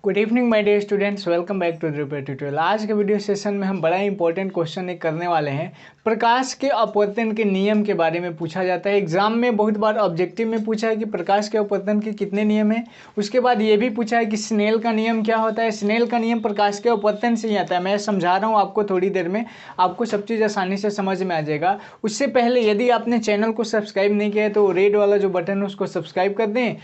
Good evening my dear students, welcome back to the tutorial. आज के video session में हम बड़ा इंपॉर्टेंट क्वेश्चन एक करने वाले हैं। प्रकाश के अपवर्तन के नियम के बारे में पूछा जाता है। एग्जाम में बहुत बार ऑब्जेक्टिव में पूछा है कि प्रकाश के अपवर्तन के कितने नियम हैं। उसके बाद ये भी पूछा है कि स्नेल का नियम क्या होता है। स्नेल का नियम प्रकाश के अपवर्तन से ही आता है। मैं समझा रहा हूँ आपको, थोड़ी देर में आपको सब चीज़ आसानी से समझ में आ जाएगा। उससे पहले यदि आपने चैनल को सब्सक्राइब नहीं किया है तो रेड वाला जो बटन है उसको सब्सक्राइब कर दें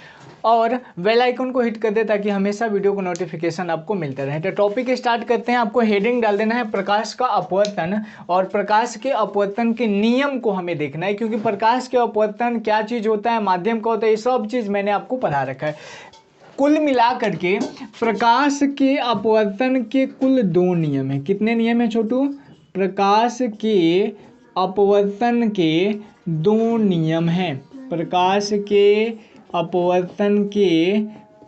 और बेल आइकन को हिट कर दे ताकि हमेशा वीडियो को नोटिफिकेशन आपको मिलता रहे। तो टॉपिक स्टार्ट करते हैं। आपको हेडिंग डाल देना है प्रकाश का अपवर्तन, और प्रकाश के अपवर्तन के नियम को हमें देखना है, क्योंकि प्रकाश के अपवर्तन क्या चीज़ होता है, माध्यम का होता है, ये सब चीज़ मैंने आपको पढ़ा रखा है। कुल मिला करके प्रकाश के अपवर्तन के कुल 2 नियम है। कितने नियम है छोटू? प्रकाश के अपवर्तन के 2 नियम हैं। प्रकाश के अपवर्तन के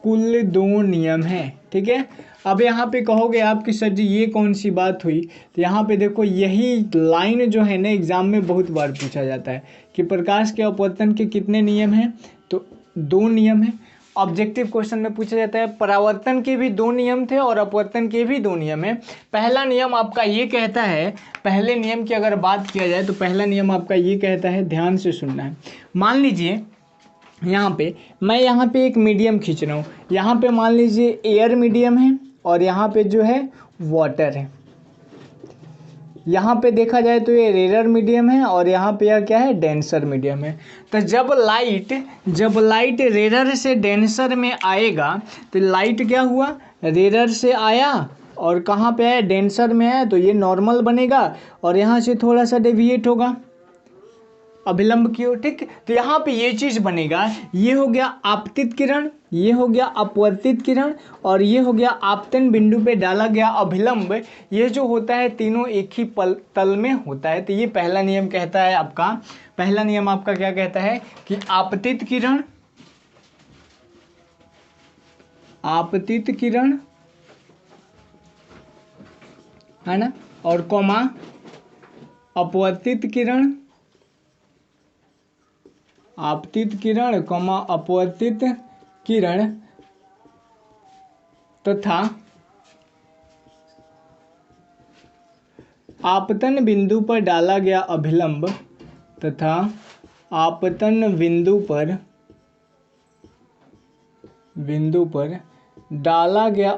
कुल 2 नियम हैं। ठीक है। अब यहाँ पे कहोगे आप कि सर जी ये कौन सी बात हुई, तो यहाँ पे देखो, यही लाइन जो है ना एग्जाम में बहुत बार पूछा जाता है कि प्रकाश के अपवर्तन के कितने नियम हैं, तो 2 नियम हैं। ऑब्जेक्टिव क्वेश्चन में पूछा जाता है परावर्तन के भी 2 नियम थे और अपवर्तन के भी 2 नियम हैं। पहला नियम आपका ये कहता है, पहले नियम की अगर बात किया जाए तो पहला नियम आपका ये कहता है, ध्यान से सुनना है। मान लीजिए मैं यहाँ पे एक मीडियम खींच रहा हूँ। यहाँ पे मान लीजिए एयर मीडियम है और यहाँ पे जो है वाटर है। यहाँ पे देखा जाए तो ये रेयर मीडियम है और यहाँ पे यह क्या है, डेंसर मीडियम है। तो जब लाइट रेयर से डेंसर में आएगा तो लाइट क्या हुआ, रेयर से आया और कहाँ पे आया, डेंसर में आया, तो ये नॉर्मल बनेगा और यहाँ से थोड़ा सा डेविएट होगा अभिलंब की ओर। ठीक, तो यहाँ पे ये चीज बनेगा। ये हो गया आपतित किरण, ये हो गया अपवर्तित किरण और ये हो गया आपतन बिंदु पे डाला गया अभिलंब। ये जो होता है तीनों एक ही तल में होता है। तो ये पहला नियम कहता है आपका, पहला नियम आपका क्या कहता है कि आपतित किरण है ना, और कॉमा अपवर्तित किरण, आपतित किरण कॉमा अपवर्तित किरण तथा आपतन बिंदु पर डाला गया अभिलंब तथा आपतन बिंदु पर डाला गया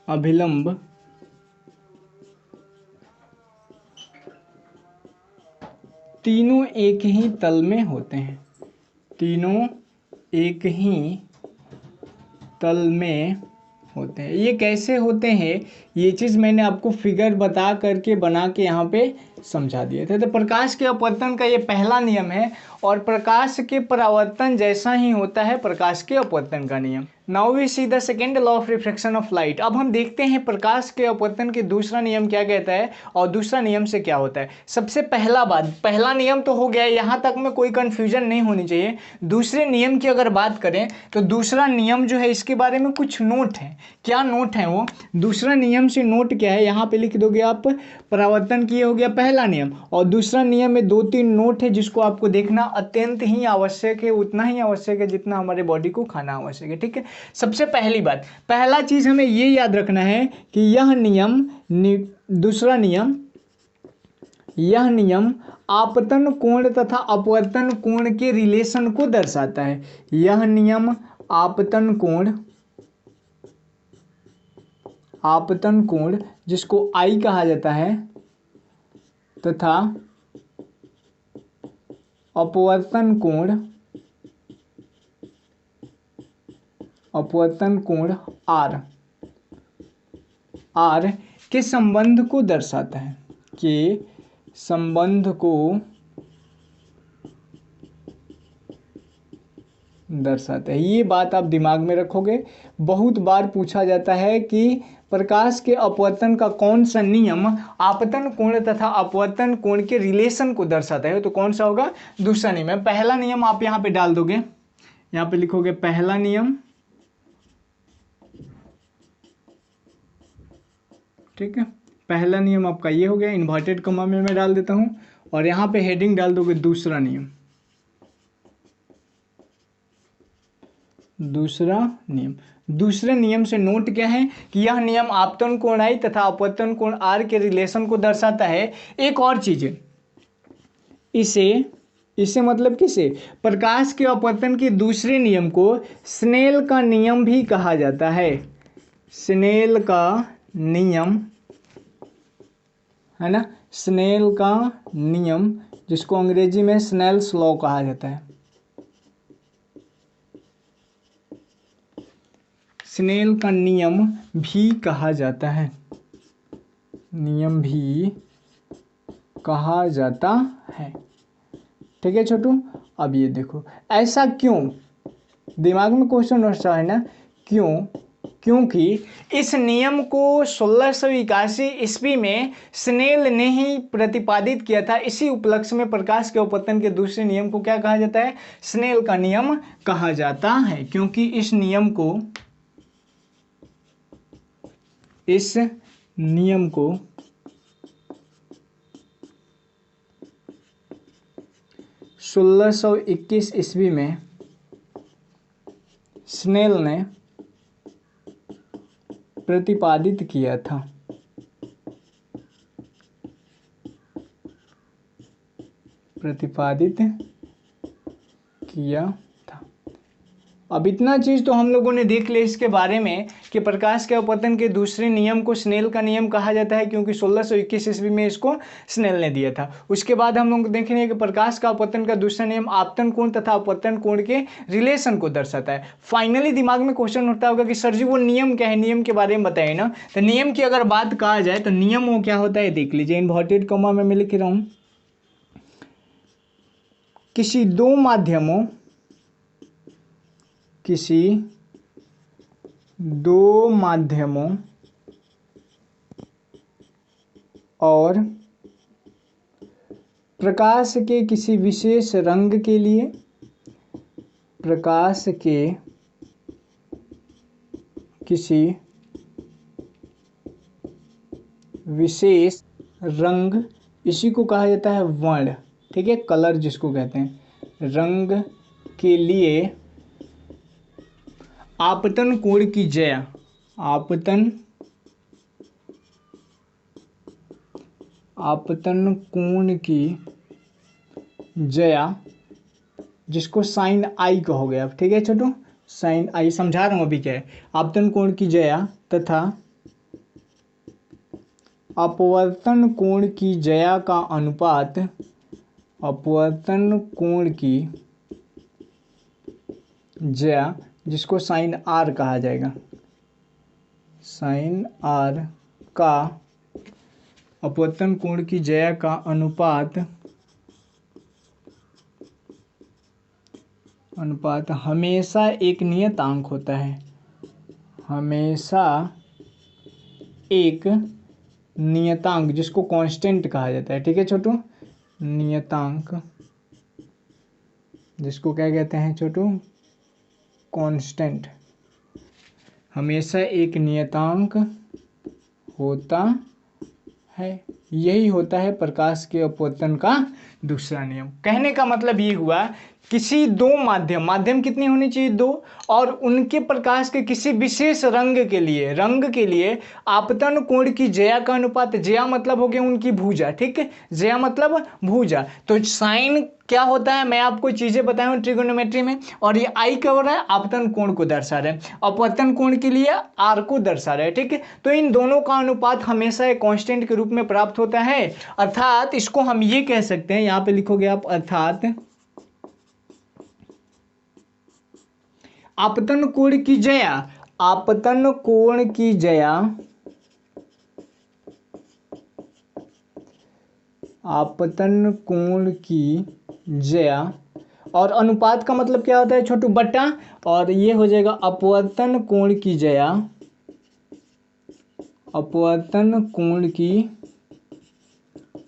अभिलंब तीनों एक ही तल में होते हैं। तीनों एक ही तल में होते हैं। ये कैसे होते हैं, ये चीज़ मैंने आपको फिगर बता करके बना के यहाँ पे समझा दिए थे। तो प्रकाश के अपवर्तन का ये पहला नियम है और प्रकाश के परावर्तन जैसा ही होता है प्रकाश के अपवर्तन का नियम। Now we see the second law of refraction of light. अब हम देखते हैं प्रकाश के अपवर्तन के दूसरा नियम क्या कहता है और दूसरा नियम से क्या होता है। सबसे पहला नियम तो हो गया, यहाँ तक में कोई कंफ्यूजन नहीं होनी चाहिए। दूसरे नियम की अगर बात करें तो दूसरा नियम जो है इसके बारे में कुछ नोट है। क्या नोट है वो? दूसरा नियम से नोट क्या है, यहाँ पे लिख दोगे आप, परावर्तन की हो गया पहला नियम और दूसरा नियम में 2-3 नोट है जिसको आपको देखना अत्यंत ही आवश्यक है, उतना ही आवश्यक है जितना हमारे बॉडी को खाना आवश्यक है। ठीक है। सबसे पहली बात, पहला चीज हमें ये याद रखना है कि यह नियम आपतन कोण तथा अपवर्तन कोण के रिलेशन को दर्शाता है। यह नियम आपतन कोण जिसको आई कहा जाता है तथा अपवर्तन कोण आर के संबंध को दर्शाता है, ये बात आप दिमाग में रखोगे। बहुत बार पूछा जाता है कि प्रकाश के अपवर्तन का कौन सा नियम आपतन कोण तथा अपवर्तन कोण के रिलेशन को दर्शाता है, तो कौन सा होगा? दूसरा नियम। पहला नियम आप यहाँ पे डाल दोगे, यहाँ पे लिखोगे पहला नियम, ठीक है। पहला नियम आपका ये हो गया, इन्वर्टेड कॉमा में मैं डाल देता हूँ और यहाँ पे हेडिंग डाल दोगे दूसरा नियम। दूसरा नियम। दूसरे नियम से नोट क्या है कि यह नियम आपतन कोण I तथा अपवर्तन कोण R के रिलेशन को दर्शाता है। एक और चीज है, इसे मतलब किसे, प्रकाश के अपवर्तन के दूसरे नियम को स्नेल का नियम भी कहा जाता है। स्नेल का नियम है ना, स्नेल का नियम, जिसको अंग्रेजी में स्नेल्स लॉ कहा जाता है। स्नेल का नियम भी कहा जाता है, नियम भी कहा जाता है। ठीक है छोटू। अब ये देखो, ऐसा क्यों, दिमाग में क्वेश्चन उठता है ना, क्यों, क्योंकि इस नियम को 1681 ईस्वी में स्नेल ने ही प्रतिपादित किया था। इसी उपलक्ष्य में प्रकाश के अपवर्तन के दूसरे नियम को क्या कहा जाता है, स्नेल का नियम कहा जाता है। क्योंकि इस नियम को 1621 ईस्वी में स्नेल ने प्रतिपादित किया था। अब इतना चीज तो हम लोगों ने देख लिया इसके बारे में कि प्रकाश के अपवर्तन के दूसरे नियम को स्नेल का नियम कहा जाता है, क्योंकि 1621 ईस्वी में इसको स्नेल ने दिया था। उसके बाद हम लोग देखेंगे कि प्रकाश का अपवर्तन का दूसरा नियम आपतन कोण तथा अपवर्तन कोण के रिलेशन को दर्शाता है। फाइनली दिमाग में क्वेश्चन उठता होगा कि सर जी वो नियम क्या है, नियम के बारे में बताइए ना। तो नियम की अगर बात कहा जाए तो नियम वो क्या होता है देख लीजिए, इन्वर्टेड कॉमा में मैं लिख रहा हूं, किसी दो माध्यमों और प्रकाश के किसी विशेष रंग के लिए, प्रकाश के किसी विशेष रंग, इसी को कहा जाता है वर्ण। ठीक है, कलर जिसको कहते हैं, रंग के लिए आपतन कोण की ज्या, आपतन कोण की ज्या, जिसको साइन आई कहोगे आप। ठीक है छोटू, साइन आई समझा रहा हूं अभी क्या है। आपतन कोण की ज्या तथा अपवर्तन कोण की ज्या का अनुपात, अपवर्तन कोण की ज्या, जिसको साइन आर कहा जाएगा, साइन आर का अपवर्तन कोण की ज्या का अनुपात हमेशा एक नियतांक होता है, हमेशा एक नियतांक, जिसको कांस्टेंट कहा जाता है। ठीक है छोटू, नियतांक, जिसको क्या कहते हैं छोटू, कांस्टेंट, हमेशा एक नियतांक होता है। यही होता है प्रकाश के अपवर्तन का दूसरा नियम। कहने का मतलब ये हुआ, किसी दो माध्यम कितनी होनी चाहिए, दो, और उनके प्रकाश के किसी विशेष रंग के लिए आपतन कोण की ज्या का अनुपात, ज्या मतलब हो गया उनकी भुजा। ठीक है, ज्या मतलब भुजा। तो साइन क्या होता है, मैं आपको चीजें बताया हूं ट्रिगोनोमेट्री में, और ये आई क्या हो रहा है, आपतन कोण को दर्शा रहा है, अपवर्तन कोण के लिए आर को दर्शा रहा है। ठीक है, तो इन दोनों का अनुपात हमेशा एक कांस्टेंट के रूप में प्राप्त होता है। अर्थात इसको हम ये कह सकते हैं, यहां पे लिखोगे आप, अर्थात आपतन कोण की ज्या, आपतन कोण की ज्या, आपतन कोण की ज्या, और अनुपात का मतलब क्या होता है छोटू, बट्टा, और ये हो जाएगा अपवर्तन कोण की ज्या, अपवर्तन कोण की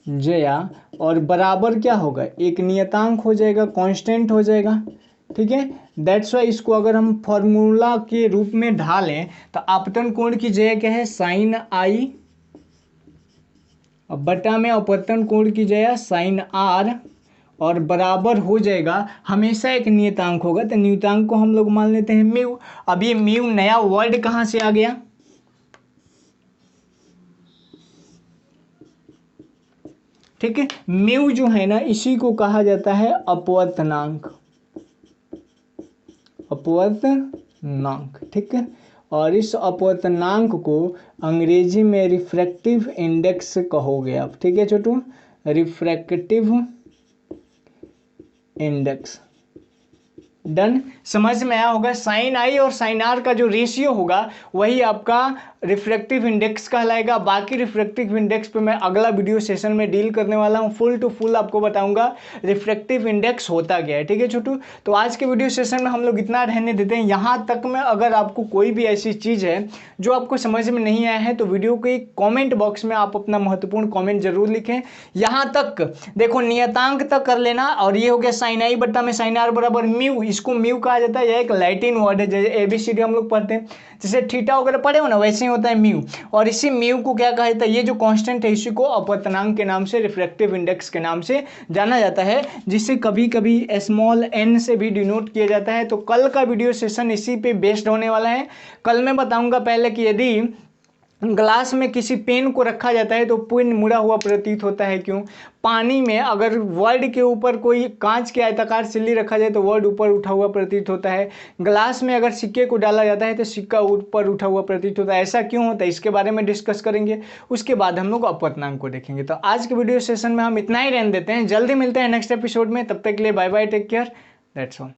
ज्या, और बराबर क्या होगा, एक नियतांक हो जाएगा, कांस्टेंट हो जाएगा। ठीक है, दैट्स वाई इसको अगर हम फॉर्मूला के रूप में ढालें तो आपतन कोण की ज्या क्या है, साइन आई, बटा में अपवर्तन कोण की ज्या साइन आर, और बराबर हो जाएगा, हमेशा एक नियतांक होगा, तो नियतांक को हम लोग मान लेते हैं म्यू। अब ये म्यू नया वर्ड कहाँ से आ गया, ठीक है। म्यू जो है ना, इसी को कहा जाता है अपवर्तनांक, अपवर्तनांक, ठीक है। और इस अपवर्तनांक को अंग्रेजी में रिफ्रैक्टिव इंडेक्स कहोगे आप, ठीक है छोटू, रिफ्रैक्टिव इंडेक्स। डन, समझ में आया होगा। साइन आई और साइन आर का जो रेशियो होगा वही आपका रिफ्रैक्टिव इंडेक्स कहलाएगा। बाकी रिफ्रैक्टिव इंडेक्स पे मैं अगला वीडियो सेशन में डील करने वाला हूँ, फुल टू फुल आपको बताऊंगा रिफ्रैक्टिव इंडेक्स होता क्या है, ठीक है छोटू। तो आज के वीडियो सेशन में हम लोग इतना रहने देते हैं। यहाँ तक में अगर आपको कोई भी ऐसी चीज़ है जो आपको समझ में नहीं आया है तो वीडियो के कॉमेंट बॉक्स में आप अपना महत्वपूर्ण कॉमेंट जरूर लिखें। यहाँ तक देखो नियतांक तक कर लेना, और ये हो गया साइन आई बट्टा में साइन आर बराबर म्यू, इसको म्यू कहा जाता है। यह एक लैटिन वर्ड है, जैसे ABCD हम लोग पढ़ते हैं, जैसे थीटा वगैरह पढ़े हो ना, वैसे ही होता है म्यू। और इसी म्यू को क्या कहा जाता है, ये जो कांस्टेंट है इसी को अपवर्तनांक के नाम से, रिफ्रैक्टिव इंडेक्स के नाम से जाना जाता है, जिसे कभी कभी स्मॉल n से भी डिनोट किया जाता है। तो कल का वीडियो सेशन इसी पे बेस्ड होने वाला है। कल मैं बताऊंगा पहले कि यदि ग्लास में किसी पेन को रखा जाता है तो पेन मुड़ा हुआ प्रतीत होता है, क्यों। पानी में अगर वर्ड के ऊपर कोई कांच के आयताकार सिल्ली रखा जाए तो वर्ड ऊपर उठा हुआ प्रतीत होता है। ग्लास में अगर सिक्के को डाला जाता है तो सिक्का ऊपर उठा हुआ प्रतीत होता है। ऐसा क्यों होता है, इसके बारे में डिस्कस करेंगे। उसके बाद हम लोग अपवर्तनांक को देखेंगे। तो आज के वीडियो सेशन में हम इतना ही रहने देते हैं, जल्दी मिलते हैं नेक्स्ट एपिसोड में। तब तक के लिए bye bye, take care, that's all.